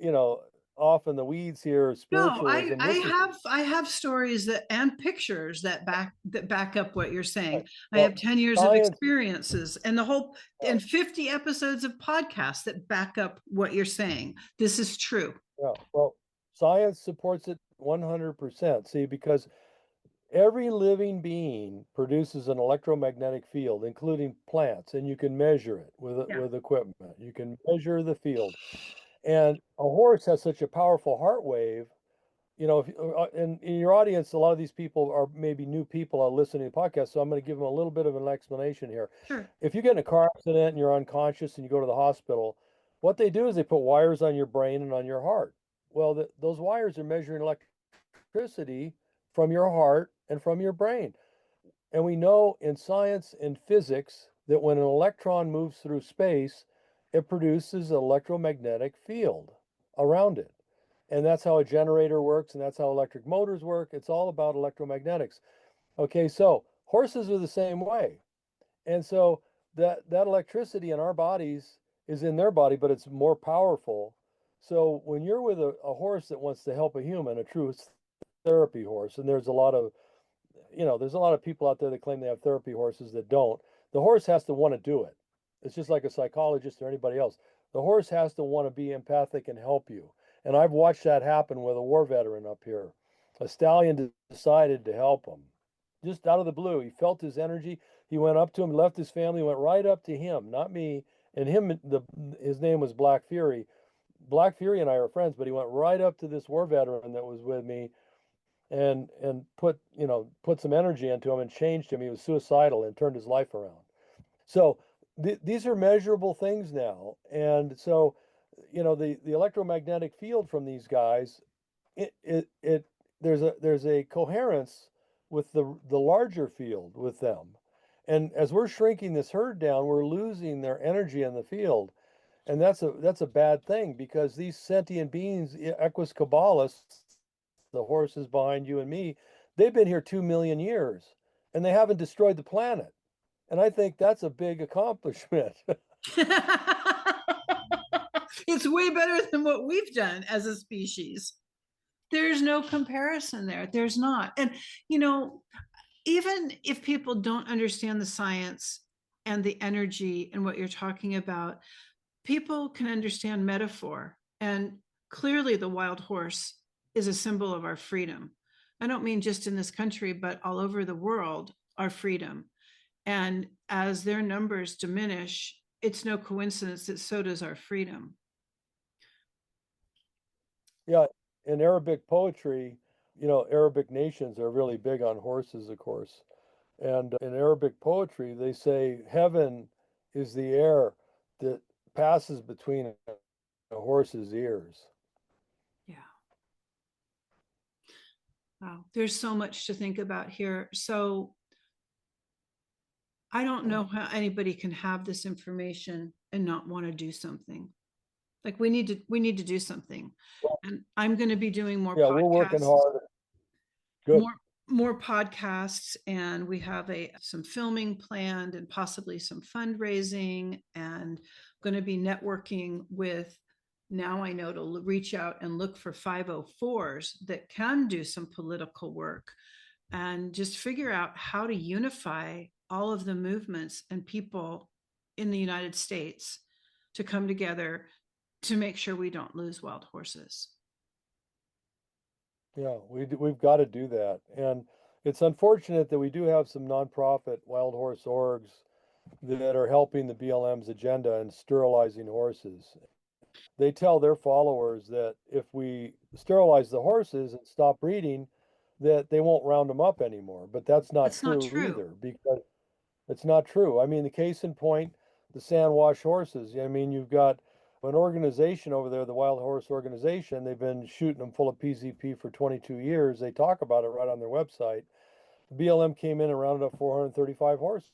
Speaker 2: you know, off in the weeds here,
Speaker 1: No,
Speaker 2: spiritualism. This is
Speaker 1: I have stories that and pictures that back up what you're saying. I
Speaker 2: well,
Speaker 1: have 10 years of
Speaker 2: science.
Speaker 1: experiences and the whole
Speaker 2: Yeah,
Speaker 1: and 50 episodes of podcasts that back up what you're saying. This is true.
Speaker 2: yeah. Well, science supports it 100%. See, because every living being produces an electromagnetic field, including plants, and you can measure it
Speaker 1: Yeah,
Speaker 2: with equipment. You can measure the field. And a horse has such a powerful heart wave. If in your audience, a lot of these people are maybe new people are listening to the podcast, so I'm going to give them a little bit of an explanation here.
Speaker 1: sure.
Speaker 2: If you get in a car accident and you're unconscious and you go to the hospital, what they do is they put wires on your brain and on your heart. Well, those wires are measuring electricity from your heart and from your brain. And we know in science and physics that when an electron moves through space, it produces an electromagnetic field around it. And that's how a generator works, and that's how electric motors work. It's all about electromagnetics. Okay, so horses are the same way. And so that electricity in our bodies is in their body, but it's more powerful. So when you're with a horse that wants to help a human, a true therapy horse, and there's a lot of people out there that claim they have therapy horses that don't. The horse has to want to do it. It's just like a psychologist or anybody else. The horse has to want to be empathic and help you. And I've watched that happen with a war veteran up here. A stallion decided to help him just out of the blue. He felt his energy. He went up to him, left his family, went right up to him, not me. And his name was Black Fury. Black Fury and I are friends, but he went right up to this war veteran that was with me and put some energy into him and changed him. He was suicidal and turned his life around. So these are measurable things now, and so the electromagnetic field from these guys, it there's a coherence with the larger field with them, and as we're shrinking this herd down, we're losing their energy in the field, and that's a bad thing because these sentient beings, Equus caballus, the horses behind you and me, they've been here 2 million years and they haven't destroyed the planet. And I think that's a big accomplishment.
Speaker 1: It's way better than what we've done as a species. There's no comparison there. There's not. And, you know, even if people don't understand the science and the energy and what you're talking about, people can understand metaphor. And clearly, the wild horse is a symbol of our freedom. I don't mean just in this country, but all over the world, our freedom. And as their numbers diminish, it's no coincidence that so does our freedom.
Speaker 2: Yeah, in Arabic poetry, Arabic nations are really big on horses, of course. And in Arabic poetry, they say heaven is the air that passes between a horse's ears.
Speaker 1: Yeah. Wow. There's so much to think about here. So I don't know how anybody can have this information and not want to do something. Like we need to do something. And I'm going to be doing more
Speaker 2: Yeah, we're working
Speaker 1: podcasts,
Speaker 2: hard. Good.
Speaker 1: more more podcasts, and we have some filming planned and possibly some fundraising, and going to be networking with, now I know to reach out and look for 504s that can do some political work and just figure out how to unify all of the movements and people in the United States to come together to make sure we don't lose wild horses.
Speaker 2: Yeah, we've got to do that. And it's unfortunate that we do have some nonprofit wild horse orgs that are helping the BLM's agenda and sterilizing horses. They tell their followers that if we sterilize the horses and stop breeding, that they won't round them up anymore. But that's not
Speaker 1: That's not
Speaker 2: true
Speaker 1: true.
Speaker 2: either, because it's not true. I mean, the case in point, the Sandwash horses. I mean, you've got an organization over there, the Wild Horse Organization. They've been shooting them full of PZP for 22 years. They talk about it right on their website. The BLM came in and rounded up 435 horses.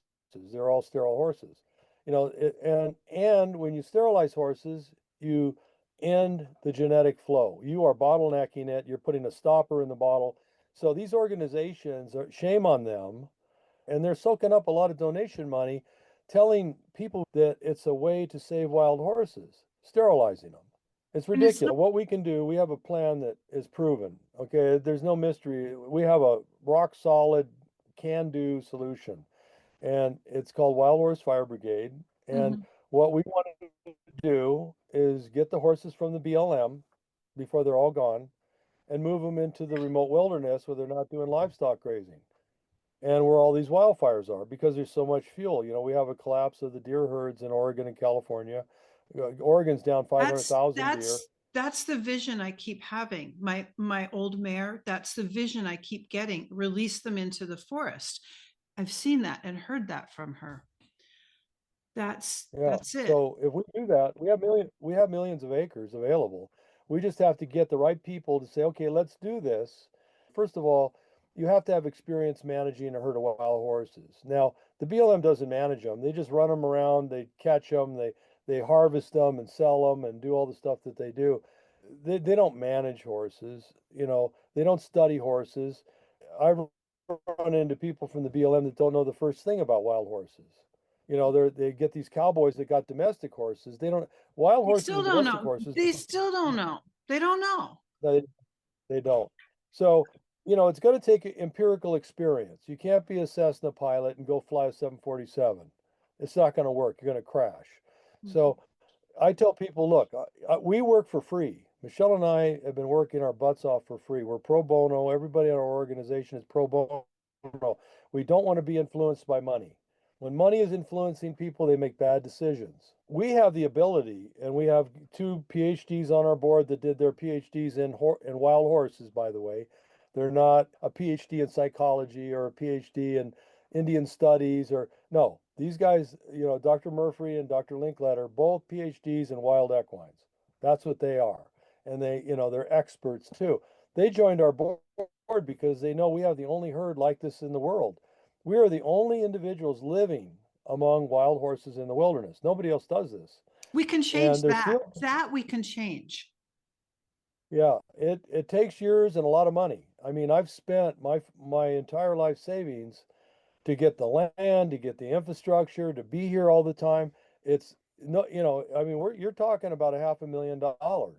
Speaker 2: They're all sterile horses. And when you sterilize horses, you end the genetic flow. You are bottlenecking it. You're putting a stopper in the bottle. So these organizations, shame on them, and they're soaking up a lot of donation money, telling people that it's a way to save wild horses, sterilizing them. It's
Speaker 1: And it's
Speaker 2: ridiculous.
Speaker 1: not,
Speaker 2: What we can do, we have a plan that is proven. Okay, there's no mystery. We have a rock solid can do solution, and it's called Wild Horse Fire Brigade. And
Speaker 1: mhm.
Speaker 2: what we want to do is get the horses from the BLM before they're all gone and move them into the remote wilderness where they're not doing livestock grazing and where all these wildfires are because there's so much fuel. We have a collapse of the deer herds in Oregon and California. Oregon's down
Speaker 1: that's
Speaker 2: 500,000 deer.
Speaker 1: that's the vision I keep having. My old mare, that's the vision I keep getting. Release them into the forest. I've seen that and heard that from her.
Speaker 2: Yeah.
Speaker 1: That's it.
Speaker 2: So if we do that, we have millions of acres available. We just have to get the right people to say, okay, let's do this. First of all, you have to have experience managing a herd of wild horses. Now, the BLM doesn't manage them. They just run them around, they catch them, they harvest them and sell them and do all the stuff that they do. They don't manage horses, they don't study horses. I've run into people from the BLM that don't know the first thing about wild horses. They get these cowboys that got domestic horses. They don't Wild
Speaker 1: They
Speaker 2: horses
Speaker 1: still
Speaker 2: and
Speaker 1: don't
Speaker 2: domestic
Speaker 1: know.
Speaker 2: horses.
Speaker 1: They still don't know. They don't know.
Speaker 2: They, they don't. So, it's going to take empirical experience. You can't be a Cessna pilot and go fly a 747. It's not going to work. You're going to crash.
Speaker 1: Mhm.
Speaker 2: So I tell people, look, we work for free. Michelle and I have been working our butts off for free. We're pro bono. Everybody in our organization is pro bono. We don't want to be influenced by money. When money is influencing people, they make bad decisions. We have the ability, and we have two PhDs on our board that did their PhDs in wild horses, by the way. They're not a PhD in psychology or a PhD in Indian studies or no. These guys, Dr. Murphy and Dr. Linkletter, both PhDs in wild equines. That's what they are. And they're experts too. They joined our board because they know we have the only herd like this in the world. We are the only individuals living among wild horses in the wilderness. Nobody else does this.
Speaker 1: We can
Speaker 2: And
Speaker 1: change
Speaker 2: there's
Speaker 1: that.
Speaker 2: few,
Speaker 1: That we can change.
Speaker 2: yeah, it takes years and a lot of money. I mean, I've spent my entire life savings to get the land, to get the infrastructure, to be here all the time. It's no, I mean, you're talking about a $500,000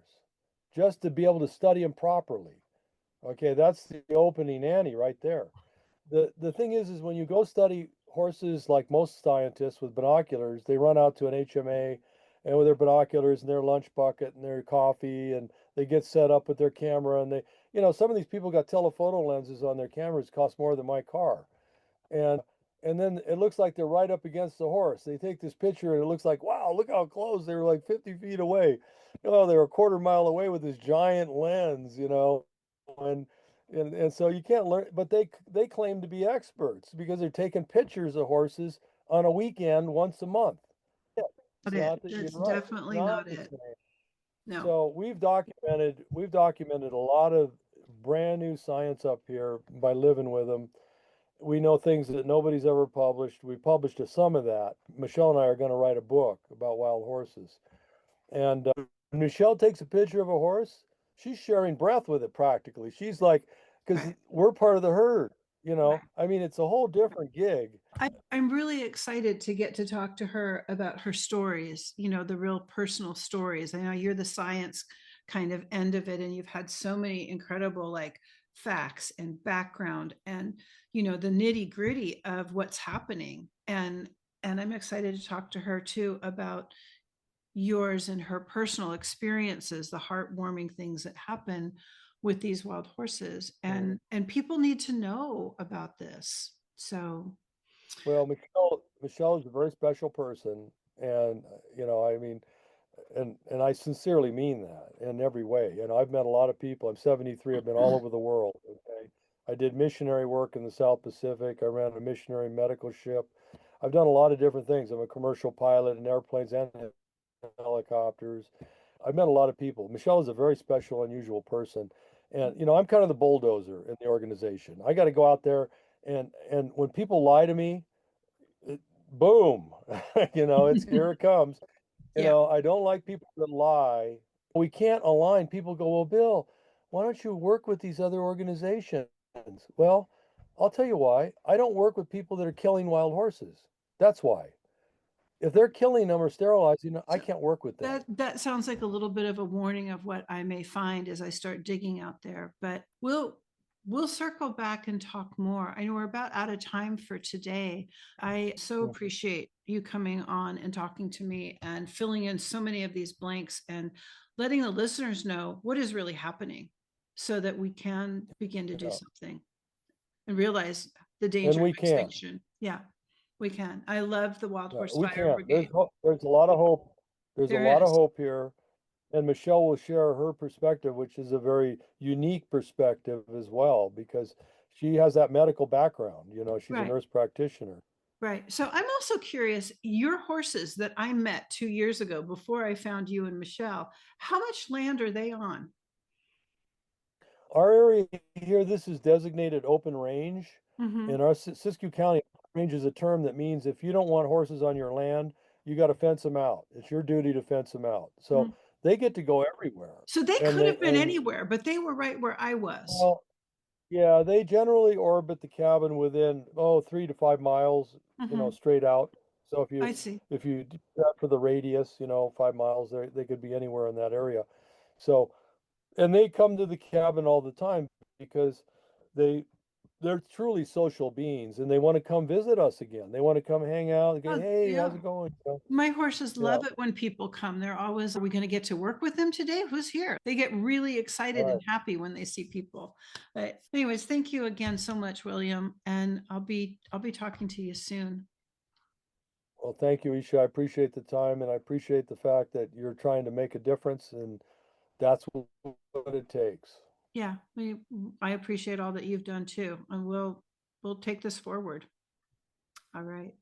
Speaker 2: just to be able to study them properly. Okay, that's the opening ante right there. The thing is when you go study horses, like most scientists with binoculars, they run out to an HMA and with their binoculars and their lunch bucket and their coffee, and they get set up with their camera, and some of these people got telephoto lenses on their cameras cost more than my car. And then it looks like they're right up against the horse. They take this picture and it looks like, wow, look how close. They were like 50 feet away. They were a quarter mile away with this giant lens, and and so you can't learn, but they claim to be experts because they're taking pictures of horses on a weekend once a month. Yeah,
Speaker 1: Not
Speaker 2: it's
Speaker 1: it.
Speaker 2: not that you're
Speaker 1: That's
Speaker 2: right. It's
Speaker 1: definitely
Speaker 2: not
Speaker 1: not
Speaker 2: the
Speaker 1: it.
Speaker 2: same.
Speaker 1: No.
Speaker 2: So we've documented a lot of brand new science up here by living with them. We know things that nobody's ever published. We published some of that. Michelle and I are going to write a book about wild horses. And when Michelle takes a picture of a horse, she's sharing breath with it practically. She's like, because
Speaker 1: Right.
Speaker 2: we're part of the herd, you
Speaker 1: Right.
Speaker 2: know? I mean, it's a whole different gig.
Speaker 1: I'm really excited to get to talk to her about her stories, the real personal stories. I know you're the science kind of end of it, and you've had so many incredible, like, facts and background and, you know, the nitty gritty of what's happening. And I'm excited to talk to her too about yours and her personal experiences, the heartwarming things that happen with these wild horses. And people need to know about this. So
Speaker 2: Well, Michelle is a very special person, and you know, I mean, and I sincerely mean that in every way. You know, I've met a lot of people. I'm 73. I've been all over the world. Okay, I did missionary work in the South Pacific. I ran a missionary medical ship. I've done a lot of different things. I'm a commercial pilot in airplanes and helicopters. I've met a lot of people. Michelle is a very special, unusual person, and you know, I'm kind of the bulldozer in the organization. I got to go out there, and when people lie to me, it, boom, you know, it's here it comes. You
Speaker 1: yeah.
Speaker 2: know, I don't like people that lie. We can't align. People go, well, Bill, why don't you work with these other organizations? Well, I'll tell you why. I don't work with people that are killing wild horses. That's why. If they're killing them or sterilizing them, I
Speaker 1: So
Speaker 2: can't work with them.
Speaker 1: that sounds like a little bit of a warning of what I may find as I start digging out there, but we'll circle back and talk more. I know we're about out of time for today. I so
Speaker 2: Mhm.
Speaker 1: appreciate you coming on and talking to me and filling in so many of these blanks and letting the listeners know what is really happening so that we can begin to do
Speaker 2: Yeah.
Speaker 1: something and realize the
Speaker 2: And
Speaker 1: danger of
Speaker 2: we can.
Speaker 1: extinction. Yeah, we can. I love the Wild
Speaker 2: Yeah,
Speaker 1: Horse
Speaker 2: we
Speaker 1: Fire
Speaker 2: can. There's
Speaker 1: Brigade.
Speaker 2: there's a lot of hope. There's a
Speaker 1: There
Speaker 2: lot of
Speaker 1: is.
Speaker 2: hope here. And Michelle will share her perspective, which is a very unique perspective as well, because she has that medical background. You know, she's a
Speaker 1: Right.
Speaker 2: nurse practitioner.
Speaker 1: Right. So I'm also curious, your horses that I met 2 years ago before I found you and Michelle, how much land are they on?
Speaker 2: Our area here, this is designated open range.
Speaker 1: Hmm.
Speaker 2: In our Siskiyou County, range is a term that means if you don't want horses on your land, you got to fence them out. It's your duty to fence them out. So they get to go everywhere.
Speaker 1: So they
Speaker 2: And
Speaker 1: could
Speaker 2: they,
Speaker 1: have been
Speaker 2: and
Speaker 1: anywhere, but they were right where I was.
Speaker 2: well, yeah, they generally orbit the cabin within, 3 to 5 miles, you know,
Speaker 1: Hmm.
Speaker 2: straight out. So
Speaker 1: I see.
Speaker 2: if you do that for the radius, you know, 5 miles, they could be anywhere in that area. So, and they come to the cabin all the time because they they're truly social beings and they want to come visit us again. They want to come hang out and go,
Speaker 1: Oh,
Speaker 2: hey,
Speaker 1: yeah.
Speaker 2: how's it going?
Speaker 1: My horses
Speaker 2: Yeah.
Speaker 1: love it when people come. They're always, are we going to get to work with them today? Who's here? They get really
Speaker 2: All
Speaker 1: excited and
Speaker 2: right.
Speaker 1: happy when they see people. But anyways, thank you again so much, William. And I'll be talking to you soon.
Speaker 2: Well, thank you, Isha. I appreciate the time and I appreciate the fact that you're trying to make a difference, and that's what it takes.
Speaker 1: Yeah, I appreciate all that you've done too. And we'll take this forward. All right.